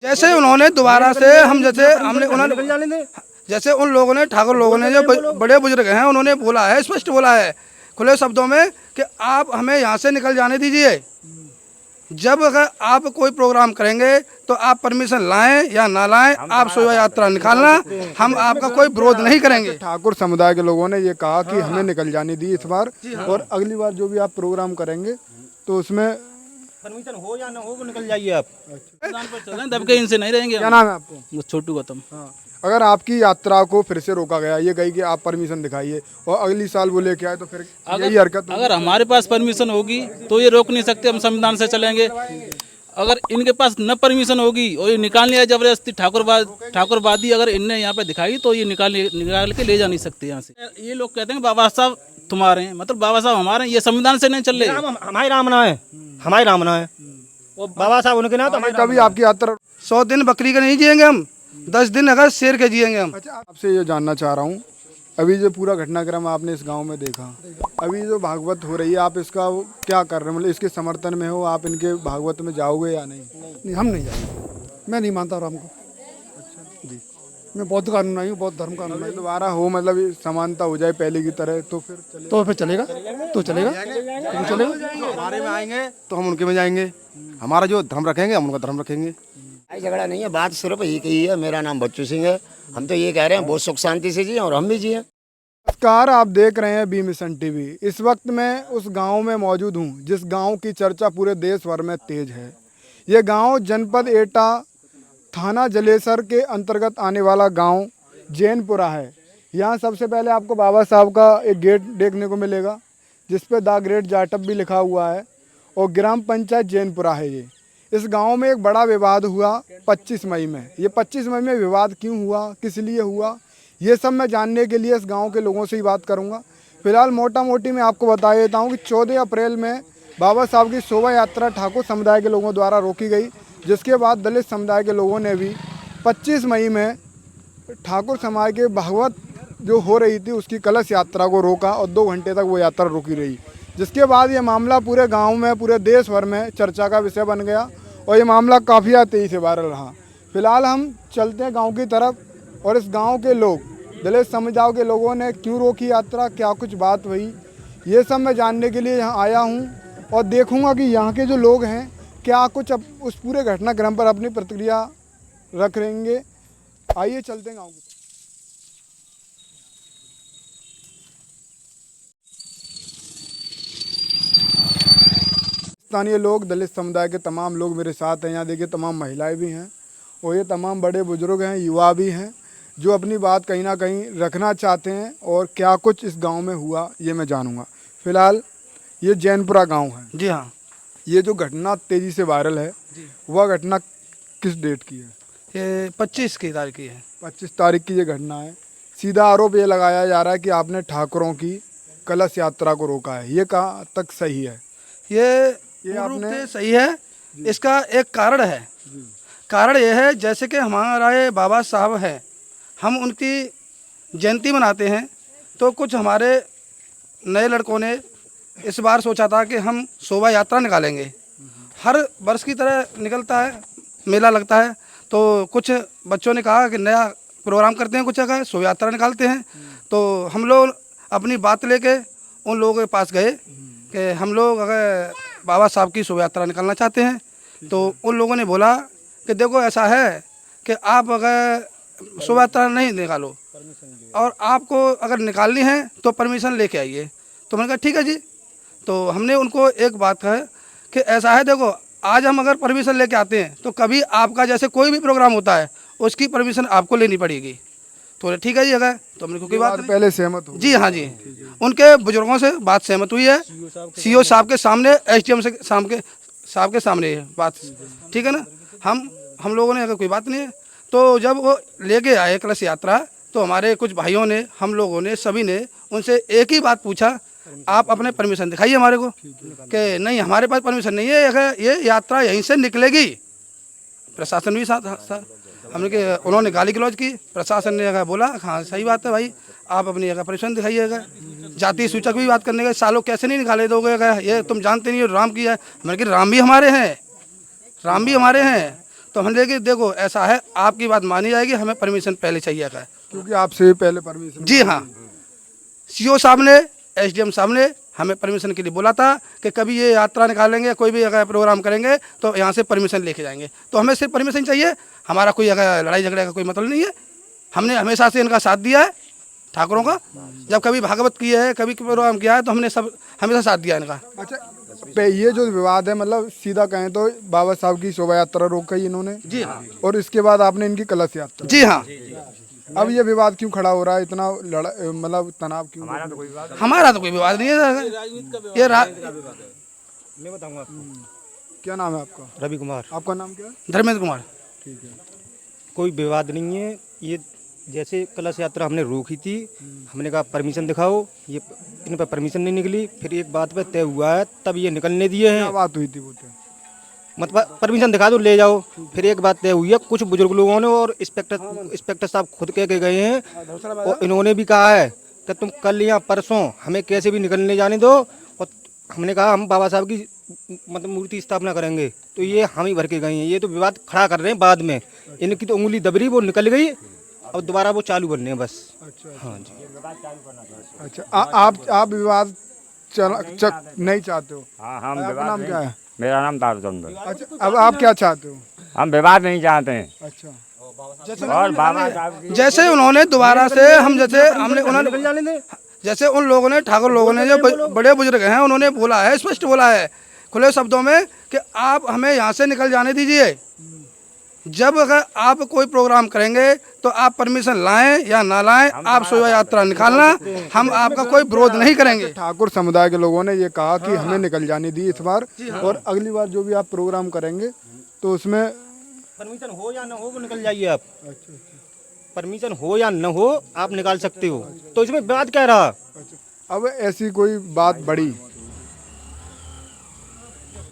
जैसे उन्होंने दोबारा से हम जैसे हमने उन्होंने जैसे उन लोगों ने ठाकुर लोगों ने जो बड़े बुजुर्ग हैं उन्होंने बोला है, स्पष्ट बोला है खुले शब्दों में कि आप हमें यहाँ से निकल जाने दीजिए। जब अगर आप कोई प्रोग्राम करेंगे तो आप परमिशन लाएं या ना लाएं, आप शोभा यात्रा निकालना, हम आपका कोई विरोध नहीं करेंगे। ठाकुर समुदाय के लोगों ने ये कहा कि हमें निकल जाने दी इस बार, और अगली बार जो भी आप प्रोग्राम करेंगे तो उसमें परमिशन हो या ना हो वो निकल जाइए आप। दबके इनसे नहीं रहेंगे। क्या नाम है आपको? छोटू गौतम। अगर आपकी यात्रा को फिर से रोका गया, ये कही कि आप परमिशन दिखाइए, और अगली साल वो लेके आए तो फिर यही हरकत अगर हमारे पास परमिशन होगी तो ये रोक नहीं सकते, हम संविधान से चलेंगे। अगर इनके पास न परमिशन होगी और ये निकालने आए जबरदस्ती ठाकुरवादी अगर इनने यहाँ पे दिखाई तो ये निकाल के ले जा नहीं सकते यहाँ से। ये लोग कहते हैं बाबा साहब तुम्हारे हैं, मतलब बाबा साहब हमारे हैं, ये संविधान से नहीं चल रहे। हमारी रामना है, हमारी रामना है, वो बाबा साहब उनके ना तो कभी आपकी यात्रा 100 दिन बकरी के नहीं जिएंगे हम, 10 दिन अगर शेर के जिएंगे हम। अच्छा, आपसे ये जानना चाह रहा हूँ, अभी जो पूरा घटनाक्रम आपने इस गांव में देखा, अभी जो भागवत हो रही है आप इसका क्या कर रहे हैं, मतलब इसके समर्थन में हो, आप इनके भागवत में जाओगे या नहीं? नहीं, हम नहीं जाएंगे। मैं नहीं मानता राम को। अच्छा जी, मैं बौद्ध का अनुयायी हूँ, बौद्ध धर्म का अनुयायी। दोबारा हो, मतलब ये समानता हो जाए पहले की तरह तो फिर चलेगा तो चलेगा। हमारे में आएंगे तो हम उनके में जाएंगे, हमारा जो धर्म रखेंगे हम उनका धर्म रखेंगे। कोई झगड़ा नहीं है, बात सिर्फ एक ही है। मेरा नाम बच्चू सिंह है, हम तो ये कह रहे हैं बहुत सुख शांति से जिए और हम भी जिए। नमस्कार, आप देख रहे हैं बी मिशन टीवी। इस वक्त मैं उस गांव में मौजूद हूं जिस गांव की चर्चा पूरे देश भर में तेज है। ये गांव जनपद एटा, थाना जलेसर के अंतर्गत आने वाला गांव जैनपुरा है। यहाँ सबसे पहले आपको बाबा साहब का एक गेट देखने को मिलेगा जिस पे द ग्रेट जाटअप भी लिखा हुआ है, और ग्राम पंचायत जैनपुरा है ये। इस गांव में एक बड़ा विवाद हुआ 25 मई में। ये 25 मई में विवाद क्यों हुआ, किस लिए हुआ, ये सब मैं जानने के लिए इस गांव के लोगों से ही बात करूंगा। फिलहाल मोटा मोटी मैं आपको बता देता हूं कि 14 अप्रैल में बाबा साहब की शोभा यात्रा ठाकुर समुदाय के लोगों द्वारा रोकी गई, जिसके बाद दलित समुदाय के लोगों ने भी 25 मई में ठाकुर समाज के भागवत जो हो रही थी उसकी कलश यात्रा को रोका, और 2 घंटे तक वो यात्रा रोकी रही। जिसके बाद ये मामला पूरे गांव में, पूरे देश भर में चर्चा का विषय बन गया, और ये मामला काफ़ी तेज़ी से वायरल रहा। फिलहाल हम चलते हैं गांव की तरफ, और इस गांव के लोग, दलित समुदाय के लोगों ने क्यों रोकी यात्रा, क्या कुछ बात हुई, ये सब मैं जानने के लिए यहाँ आया हूँ, और देखूँगा कि यहाँ के जो लोग हैं क्या कुछ अब उस पूरे घटनाक्रम पर अपनी प्रतिक्रिया रख रहेंगे। आइए चलते हैं गाँव की। स्थानीय लोग, दलित समुदाय के तमाम लोग मेरे साथ हैं। यहाँ देखिए तमाम महिलाएं भी हैं, और ये तमाम बड़े बुजुर्ग हैं, युवा भी हैं, जो अपनी बात कहीं ना कहीं रखना चाहते हैं, और क्या कुछ इस गांव में हुआ ये मैं जानूंगा। फिलहाल ये जैनपुरा गांव है। जी हाँ। ये जो घटना तेज़ी से वायरल है, वह घटना किस डेट की है? ये 25 की तारीख की है। 25 तारीख की ये घटना है। सीधा आरोप ये लगाया जा रहा है कि आपने ठाकुरों की कलश यात्रा को रोका है। ये कहाँ तक सही है? ये आपने सही है। इसका एक कारण है। कारण ये है, जैसे कि हमारा ये बाबा साहब है, हम उनकी जयंती मनाते हैं, तो कुछ हमारे नए लड़कों ने इस बार सोचा था कि हम शोभा यात्रा निकालेंगे। हर वर्ष की तरह निकलता है, मेला लगता है, तो कुछ बच्चों ने कहा कि नया प्रोग्राम करते हैं, कुछ अगर शोभा यात्रा निकालते हैं। तो हम लोग अपनी बात लेके उन लोगों के पास गए कि हम लोग अगर बाबा साहब की शोभा यात्रा निकालना चाहते हैं, तो उन लोगों ने बोला कि देखो ऐसा है कि आप अगर शोभा यात्रा नहीं निकालो, और आपको अगर निकालनी है तो परमिशन लेके आइए। तो मैंने कहा ठीक है जी। तो हमने उनको एक बात कहा कि ऐसा है, देखो आज हम अगर परमिशन लेके आते हैं तो कभी आपका जैसे कोई भी प्रोग्राम होता है उसकी परमिशन आपको लेनी पड़ेगी। तो ठीक है जी। अगर तो हमने कोई बात पहले सहमत हो? जी हाँ जी, उनके बुजुर्गों से बात सहमत हुई है, सीओ साहब के सामने, एसडीएम से साहब के सामने है बात, ठीक है ना। हम लोगों ने अगर कोई बात नहीं है, तो जब वो लेके आए कलश यात्रा, तो हमारे कुछ भाइयों ने, हम लोगों ने, सभी ने उनसे एक ही बात पूछा, आप अपने परमिशन दिखाइए हमारे को। कि नहीं, हमारे पास परमिशन नहीं है, अगर ये यात्रा यहीं से निकलेगी। प्रशासन भी साथ हमने के, उन्होंने गाली गलौज की। प्रशासन ने अगर बोला हाँ सही बात है भाई, आप अपनी अगर परमिशन दिखाइएगा। जाति सूचक भी बात करने गए, सालों कैसे नहीं निकाले दोगे, अगर ये तुम जानते नहीं हो राम की है। मैंने कहा राम भी हमारे हैं, राम भी हमारे हैं। तो हमने कि देखो ऐसा है, आपकी बात मानी जाएगी, हमें परमिशन पहले चाहिए था। क्योंकि आपसे पहले परमिशन। जी हाँ, सीओ साहब ने, एसडीएम साहब ने हमें परमिशन के लिए बोला था कि कभी ये यात्रा निकालेंगे, कोई भी अगर प्रोग्राम करेंगे तो यहाँ से परमिशन लेके जाएंगे। तो हमें सिर्फ परमिशन चाहिए, हमारा कोई अगर लड़ाई झगड़े का कोई मतलब नहीं है। हमने हमेशा से इनका साथ दिया है, ठाकुरों का। जब कभी भागवत की है, कभी प्रोग्राम किया है, तो हमने सब हमेशा साथ दिया इनका। अच्छा, ये जो विवाद है, मतलब सीधा कहें तो बाबा साहब की शोभा यात्रा रोक गई इन्होंने। जी हाँ, और इसके बाद आपने इनकी कलश यात्रा। जी हाँ। अब ये विवाद क्यों खड़ा हो रहा है, इतना मतलब तनाव क्यों? हमारा तो कोई विवाद नहीं है, ये मैं बताऊंगा आपको। क्या नाम है आपका? रवि कुमार। आपका नाम क्या है? धर्मेंद्र कुमार। ठीक है। कोई विवाद नहीं है। ये जैसे कलश यात्रा हमने रोकी थी, हमने कहा परमिशन दिखाओ, ये इन पर परमिशन नहीं निकली। फिर एक बात पे तय हुआ है, तब ये निकलने दिए क्या हैं। बात हुई थी वो? तो मतलब परमिशन दिखा दो, ले जाओ। फिर एक बात तय हुई है, कुछ बुजुर्ग लोगों ने और इंस्पेक्टर साहब खुद कह के गए हैं, और इन्होंने भी कहा है कि तुम कल या परसों हमें कैसे भी निकलने जाने दो। और हमने कहा हम बाबा साहब की मतलब मूर्ति स्थापना करेंगे, तो ये हम ही भर के गए हैं। ये तो विवाद खड़ा कर रहे हैं बाद में। इनकी तो उंगली दबरी, वो निकल गई, अब दोबारा वो चालू करने हैं बस। अच्छा। हाँ जी। अच्छा, आप विवाद नहीं चाहते हो? हाँ, हम आपका विवाद नाम नहीं। क्या है? मेरा नाम तारचंद है। अच्छा, अब आप क्या चाहते हो? हम विवाद नहीं चाहते हैं। अच्छा, और बाबा साहब की जैसे उन्होंने दोबारा से हम जैसे हमने उन्होंने जैसे उन लोगों ने, ठाकुर लोगों ने, जो बड़े बुजुर्ग हैं, उन्होंने बोला है, स्पष्ट बोला है खुले शब्दों में कि आप हमें यहाँ से निकल जाने दीजिए। जब अगर आप कोई प्रोग्राम करेंगे तो आप परमिशन लाएं या ना लाएं, आप शोभा यात्रा निकालना, हम आपका कोई विरोध नहीं करेंगे। ठाकुर समुदाय के लोगों ने ये कहा कि हमें निकल जाने दी इस बार, और अगली बार जो भी आप प्रोग्राम करेंगे तो उसमें परमिशन हो या न हो, वो निकल जाइए आप। परमिशन हो या न हो, आप निकाल सकते हो। तो इसमें विवाद क्या रहा? अब ऐसी कोई बात बढ़ी,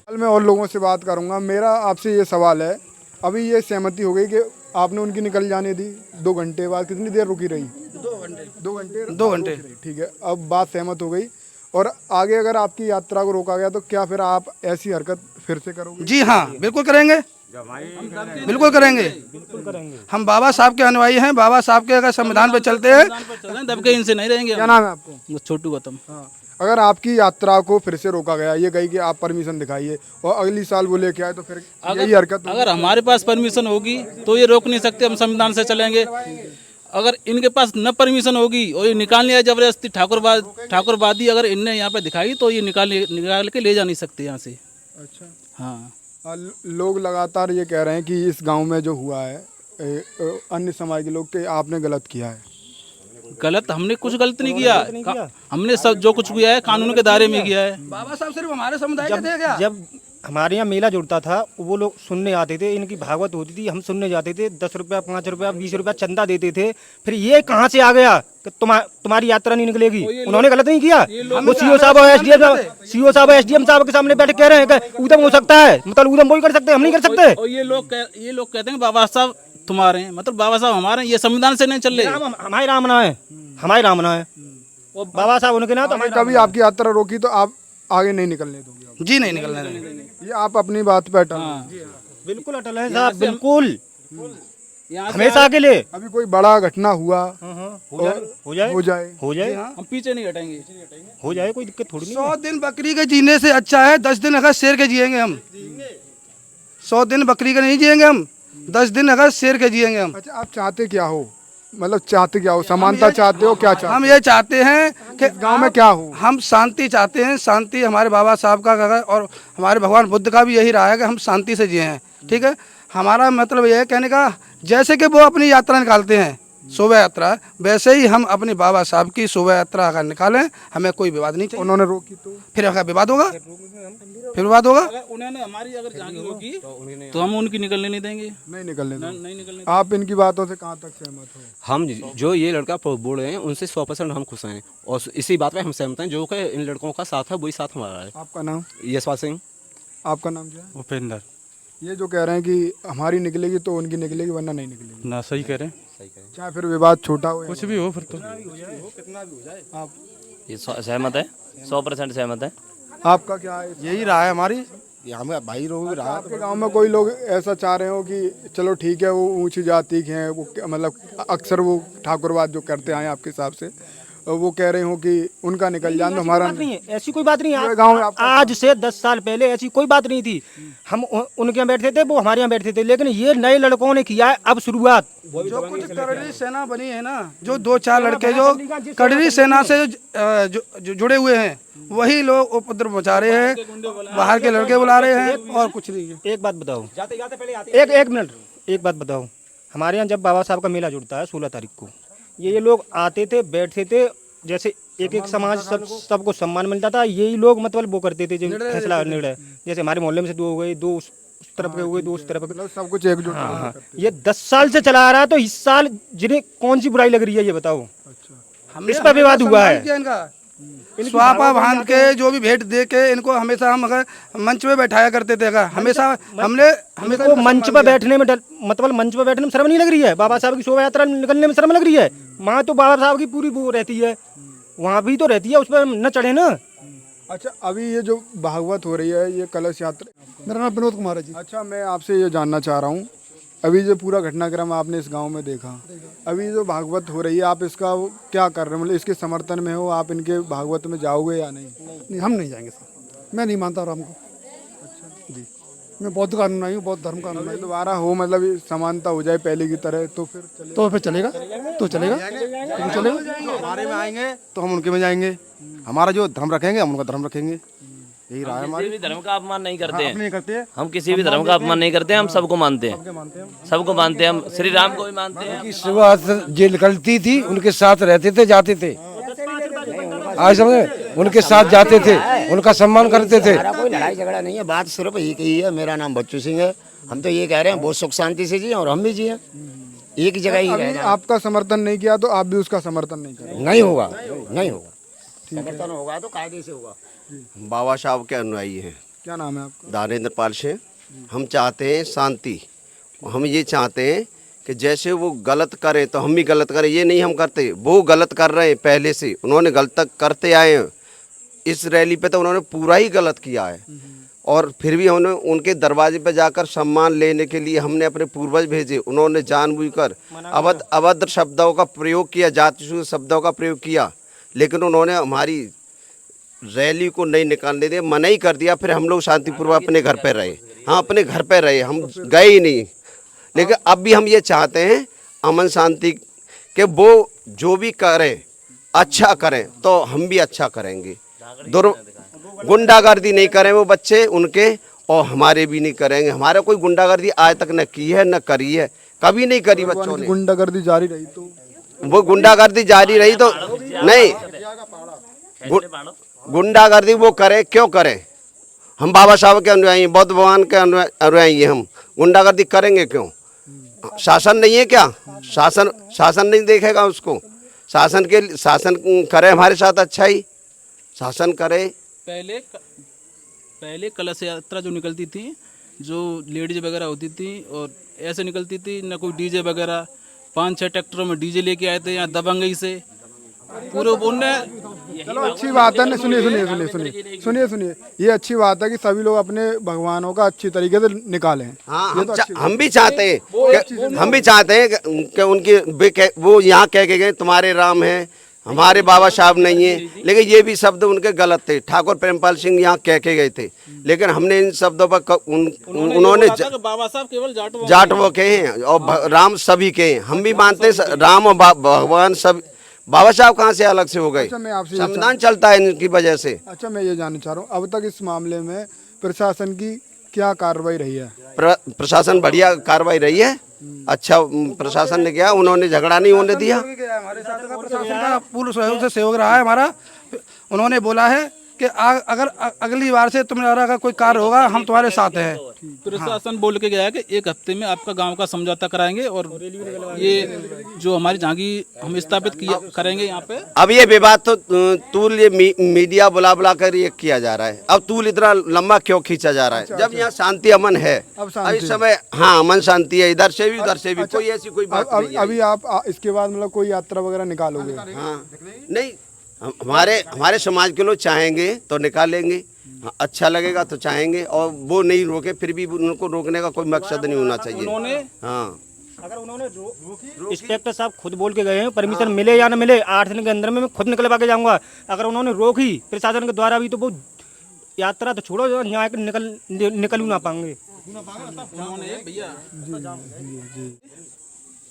कल मैं और लोगों से बात करूंगा। मेरा आपसे ये सवाल है, अभी ये सहमति हो गई कि आपने उनकी निकल जाने दी, 2 घंटे बाद कितनी देर रुकी रही? 2 घंटे। ठीक है, अब बात सहमत हो गई, और आगे अगर आपकी यात्रा को रोका गया तो क्या फिर आप ऐसी हरकत फिर से करोगे? जी हाँ, बिल्कुल करेंगे, बिल्कुल करेंगे। हम बाबा साहब के अनुयायी हैं, बाबा साहब के अगर संविधान पे चलते हैं, दबके इनसे नहीं रहेंगे। क्या नाम है आपको? छोटू गौतम। हाँ, अगर आपकी यात्रा को फिर से रोका गया, ये कही कि आप परमिशन दिखाइए, और अगली साल वो लेके आए, तो फिर यही हरकत होगी? अगर हमारे पास परमिशन होगी तो ये रोक नहीं सकते, हम संविधान से चलेंगे। अगर इनके पास न परमिशन होगी और ये निकाल लिया जबरदस्ती, ठाकुरवादी अगर इनने यहाँ पे दिखाई, तो ये निकाल के ले जा नहीं सकते यहाँ से। अच्छा। हाँ, लोग लगातार ये कह रहे हैं कि इस गांव में जो हुआ है, अन्य समाज के लोग, कि आपने गलत किया है। गलत हमने कुछ गलत नहीं किया। हमने सब जो कुछ किया है कानून के दायरे में किया है। बाबा साहब सिर्फ हमारे समुदाय के थे क्या? जब हमारे यहाँ मेला जुड़ता था, वो लोग सुनने आते थे, इनकी भागवत होती थी, हम सुनने जाते थे। 10 रुपया, 5 रुपया, 20 रुपया चंदा देते थे। फिर ये कहाँ से आ गया कि तुम्हारी यात्रा नहीं निकलेगी? उन्होंने गलत नहीं किया। वो सीओ साहब और एसडीएम साहब के सामने बैठ कह रहे हैं कि ऊधम हो सकता है, मतलब ऊधम वही कर सकते हैं, हम नहीं कर सकते। और ये लोग कहते हैं बाबा साहब तुम्हारे हैं, मतलब बाबा साहब हमारे हैं, ये संविधान से नहीं चल रहे। हमारी रामना है, हमारी रामना है, और बाबा साहब उनके ना। तो कभी आपकी यात्रा रोकी तो आप आगे नहीं निकलने दोगे? जी नहीं निकलने देंगे। ये आप अपनी बात पे अटल हैं? बिल्कुल अटल है साहब, बिल्कुल, हमेशा के लिए। अभी कोई बड़ा घटना हुआ हो जाए, हम पीछे नहीं हटेंगे, हो जाए, कोई दिक्कत थोड़ी नहीं। 100 दिन बकरी के जीने से अच्छा है 10 दिन अगर शेर के जिएंगे हम। 100 दिन बकरी के नहीं जिएंगे हम, 10 दिन अगर शेर के जिएंगे हम। अच्छा, आप चाहते क्या हो? मतलब चाहते क्या हो? समानता चाहते हो? क्या चाहते हम ये चाहते हैं कि गांव में क्या हो? हम शांति चाहते हैं। शांति हमारे बाबा साहब का और हमारे भगवान बुद्ध का भी यही रहा है कि हम शांति से जिए हैं। ठीक है, हमारा मतलब यह है कहने का, जैसे कि वो अपनी यात्रा निकालते हैं शोभा यात्रा, वैसे ही हम अपने बाबा साहब की शोभा यात्रा अगर निकालें, हमें कोई विवाद नहीं चाहिए। उन्होंने रोकी तो फिर अगर विवाद होगा, फिर विवाद होगा। अगर उन्होंने हमारी अगर जागी रोकी तो हम उनकी निकलने नहीं देंगे। नहीं निकलने दो। नहीं निकलने। आप इनकी बातों से कहाँ तक सहमत हो? हम जो ये लड़का बोल रहे हैं उनसे 100% हम खुश हैं, और इसी बात पे हम सहमत हैं। जो कि इन लड़कों का साथ है वही साथ हमारा है। आपका नाम? यशपाल सिंह। आपका नाम क्या है? उपेंद्र। ये जो कह रहे हैं कि हमारी निकलेगी तो उनकी निकलेगी, वरना नहीं निकलेगी। ना सही कह रहे हैं, चाहे फिर विवाद छोटा हो, कुछ भी हो, फिर तो आप ये सहमत है, 100% सहमत है। आपका क्या है? यही रहा है हमारी, ये हमें भाई लोग भी रहा। आपके गांव में कोई लोग ऐसा चाह रहे हो कि चलो ठीक है, वो ऊंची जाति के हैं, वो मतलब अक्सर वो ठाकुरवाद जो करते आए आपके हिसाब से, वो कह रहे हो कि उनका निकल जाए तो हमारा नहीं है, ऐसी कोई बात नहीं है। गाँव में आपका आज से 10 साल पहले ऐसी कोई बात नहीं थी। हम उनके यहाँ बैठते थे, वो हमारे यहाँ बैठते थे, लेकिन ये नए लड़कों ने किया है अब शुरुआत। जो कुछ कड़री सेना बनी है ना, जो 2-4 लड़के जो कड़री सेना से जो जुड़े हुए हैं, वही लोग उपद्रव मचा रहे हैं, बाहर के लड़के बुला रहे हैं और कुछ नहीं है। एक बात बताओ, एक मिनट, एक बात बताओ, हमारे यहाँ जब बाबा साहब का मेला जुड़ता है 16 तारीख को, ये लोग आते थे, बैठते थे, जैसे एक एक समाज सबको सम्मान मिलता था, यही लोग मतलब वो करते थे जो फैसला निर्णय, जैसे हमारे मोहल्ले में से 2 हो गए, 2 उस तरफ के हो गए, 2 उस तरफ के, सब कुछ एकजुट। हाँ, ये 10 साल से चला आ रहा है, तो इस साल जिन्हें कौन सी बुराई लग रही है ये बताओ। इस पर विवाद हुआ है। स्वापा बांध के जो भी भेंट दे के इनको हमेशा हम अगर मंच पे बैठाया करते थे, अगर हमेशा हमेशा को मंच पर बैठने में मतलब मंच पर बैठने में शर्म नहीं लग रही है? बाबा साहब की शोभा यात्रा निकलने में शर्म लग रही है? वहाँ तो बाबा साहब की पूरी वो रहती है, वहाँ भी तो रहती है, उस पर न चढ़े ना। अच्छा, अभी ये जो भागवत हो रही है, ये कलश यात्रा, मेरा नाम विनोद कुमार है जी। अच्छा, मैं आपसे ये जानना चाह रहा हूँ, अभी जो पूरा घटनाक्रम आपने इस गांव में देखा, अभी जो भागवत हो रही है, आप इसका क्या कर रहे हो? मतलब इसके समर्थन में हो आप? इनके भागवत में जाओगे या नहीं? नहीं, हम नहीं जाएंगे सर, मैं नहीं मानता राम को। अच्छा जी, मैं बौद्ध का अनुयायी हूँ, बौद्ध धर्म का अनुयायी हूँ। दोबारा हो मतलब ये समानता हो जाए पहले की तरह, तो फिर चलेगा? तो फिर चलेगा, तो चलेगा। हमारे में आएंगे तो हम उनके में जाएंगे, हमारा जो धर्म रखेंगे हम उनका धर्म रखेंगे, यही राय हमारी। किसी भी धर्म का अपमान नहीं करते हैं, नहीं करते हैं हम किसी भी धर्म का अपमान नहीं करते हैं, हम सबको मानते हैं, सबको मानते हैं, हम श्री राम को भी मानते हैं। शुरुआत जो निकलती थी उनके साथ रहते थे, जाते थे, आज समझे, उनके साथ जाते थे, उनका सम्मान करते थे। हमारा कोई लड़ाई झगड़ा नहीं है, बात सिर्फ एक ही है, मेरा नाम बच्चू सिंह है, हम तो ये कह रहे हैं बहुत सुख शांति से जिए और हम भी जिए, एक ही जगह ही रहना। आपका समर्थन नहीं किया तो आप भी उसका समर्थन नहीं करें? नहीं होगा, नहीं होगा, समर्थन होगा तो कायदे से होगा। बाबा साहब के अनुयायी हैं। क्या नाम है आपका? दानेंद्र पाल सिंह। हम चाहते हैं शांति, हम ये चाहते हैं कि जैसे वो गलत करें तो हम भी गलत करें, ये नहीं हम करते, वो गलत कर रहे हैं पहले से, उन्होंने गलत करते आए हैं। इस रैली पे तो उन्होंने पूरा ही गलत किया है, और फिर भी हमने उनके दरवाजे पे जाकर सम्मान लेने के लिए हमने अपने पूर्वज भेजे, उन्होंने जानबूझकर अभद्र शब्दों का प्रयोग किया, जातिसूचक शब्दों का प्रयोग किया, लेकिन उन्होंने हमारी रैली को नहीं निकालने दे, मना ही कर दिया। फिर हम लोग शांतिपूर्वक अपने घर पे रहे, हाँ अपने घर पे रहे, हम गए ही नहीं। लेकिन अब भी हम ये चाहते हैं अमन शांति के, वो जो भी करें अच्छा करें तो हम भी अच्छा करेंगे, गुंडागर्दी नहीं करें वो बच्चे उनके, और हमारे भी नहीं करेंगे। हमारा कोई गुंडागर्दी आज तक न की है न करी है, कभी नहीं करी बच्चों ने। गुंडागर्दी जारी रही तो वो गुंडागर्दी जारी रही तो नहीं, गुंडागर्दी वो करे क्यों करे? हम बाबा साहब के अनुयायी, बौद्ध भगवान के अनुयायी हैं, हम गुंडागर्दी करेंगे क्यों? शासन नहीं है क्या? शासन नहीं देखेगा उसको? शासन करे हमारे साथ, अच्छा ही शासन करे। पहले कलश यात्रा जो निकलती थी, जो लेडीज वगैरह होती थी और ऐसे निकलती थी, न कोई डीजे वगैरह, 5-6 ट्रैक्टरों में डीजे लेके आए थे यहाँ दबंगई से पूरे उनने। चलो अच्छी बात है, सुनिए, ये अच्छी बात है कि सभी लोग अपने भगवानों का अच्छी तरीके से निकालें। हाँ, हम भी चाहते हैं कि उनकी वो यहाँ कह के गए तुम्हारे राम हैं, हमारे बाबा साहब नहीं है, लेकिन ये भी शब्द उनके गलत थे। ठाकुर प्रेमपाल सिंह यहाँ कह के गए थे, लेकिन हमने इन शब्दों पर उन्होंने बाबा साहब केवल जाटवों के हैं और राम सभी के हैं। हम भी मानते हैं राम और भगवान सब। बाबा साहब कहाँ से अलग से हो गए? संविधान चलता है इनकी वजह से। अच्छा, मैं ये जानना चाह रहा हूँ, अब तक इस मामले में प्रशासन की क्या कार्रवाई रही है? प्रशासन बढ़िया कार्रवाई रही है, अच्छा प्रशासन ने किया, उन्होंने झगड़ा नहीं होने दिया। हमारे साथ का प्रशासन का पूर्ण सहयोग से सहयोग रहा है हमारा। उन्होंने बोला है कि अगर अगली बार से तुम्हारा अगर कोई कार्य होगा हम तुम्हारे साथ हैं। प्रशासन बोल के गया है कि 1 हफ्ते में आपका गांव का समझौता कराएंगे और ये जो हमारी झांकी हम स्थापित करेंगे यहाँ पे। अब ये विवाद तो तूल ये मीडिया बुला कर ये किया जा रहा है, अब तूल इतना लंबा क्यों खींचा जा रहा है? जब यहाँ शांति अमन है इस समय, हाँ अमन शांति है, इधर से भी उधर से भी, कोई ऐसी कोई बात नहीं है। अभी आप इसके बाद मतलब कोई यात्रा वगैरह निकालोगे? हाँ नहीं, हमारे समाज के लोग चाहेंगे तो निकालेंगे, हाँ, अच्छा लगेगा तो चाहेंगे, और वो नहीं रोके फिर भी उनको रोकने का कोई मकसद नहीं होना चाहिए। उन्होंने हाँ, अगर उन्होंने इंस्पेक्टर साहब खुद बोल के गए हैं परमिशन मिले या ना मिले 8 दिन के अंदर में मैं खुद निकलवा के जाऊंगा। अगर उन्होंने रोकी प्रशासन के द्वारा भी तो वो यात्रा तो छोड़ो, यहाँ निकल ना पाएंगे। उन्होंने भैया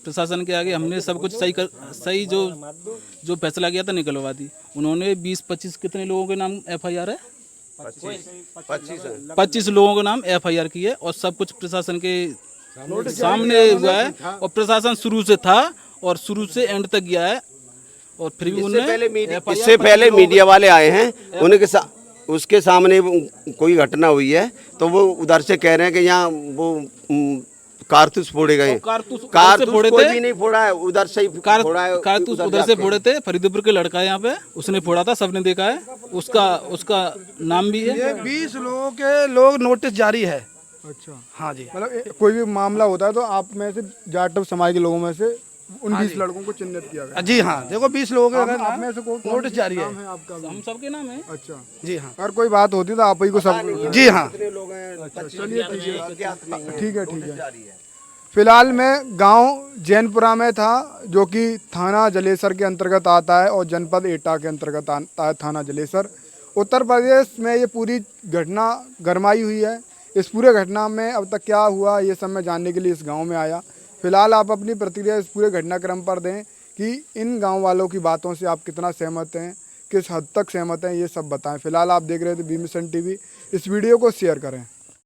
प्रशासन के आगे हमने सब कुछ सही जो फैसला किया था निकलवा दी। उन्होंने 20-25 कितने लोगों के नाम FIR है, 25 लोगों के नाम FIR की है, और सब कुछ प्रशासन के सामने हुआ है। और प्रशासन शुरू से था और शुरू से एंड तक गया है, और फिर भी इससे पहले मीडिया वाले आए हैं, उनके उसके सामने कोई घटना हुई है तो वो उधर से कह रहे हैं कि यहाँ वो कारतूस फोड़े गए। कारतूस कोई भी नहीं फोड़ा है, उधर से ही फोड़ा है। कारतूस उधर से फोड़े थे। फरीदपुर के लड़का है यहाँ पे, उसने फोड़ा था, सबने देखा है, उसका नाम भी है। ये 20 लोगों के नोटिस जारी है। अच्छा, हाँ जी। मतलब कोई भी मामला होता है तो आप में से जाट समाज के लोगों में से उन 20 लड़कों को चिन्हित किया गया। जी हाँ, देखो 20 लोगों के अगर आप में से नोटिस जारी है। आपका हम सबके नाम है। अच्छा जी हाँ, अगर कोई बात होती तो आप ही को सब। जी हाँ, चलिए ठीक है। फिलहाल मैं गांव जैनपुरा में था, जो कि थाना जलेसर के अंतर्गत आता है और जनपद एटा के अंतर्गत आता है थाना जलेसर। उत्तर प्रदेश में ये पूरी घटना गरमाई हुई है। इस पूरे घटना में अब तक क्या हुआ ये सब मैं जानने के लिए इस गांव में आया। फिलहाल आप अपनी प्रतिक्रिया इस पूरे घटनाक्रम पर दें कि इन गांव वालों की बातों से आप कितना सहमत हैं, किस हद तक सहमत हैं, ये सब बताएं। फिलहाल आप देख रहे थे बी मिशन TV। इस वीडियो को शेयर करें।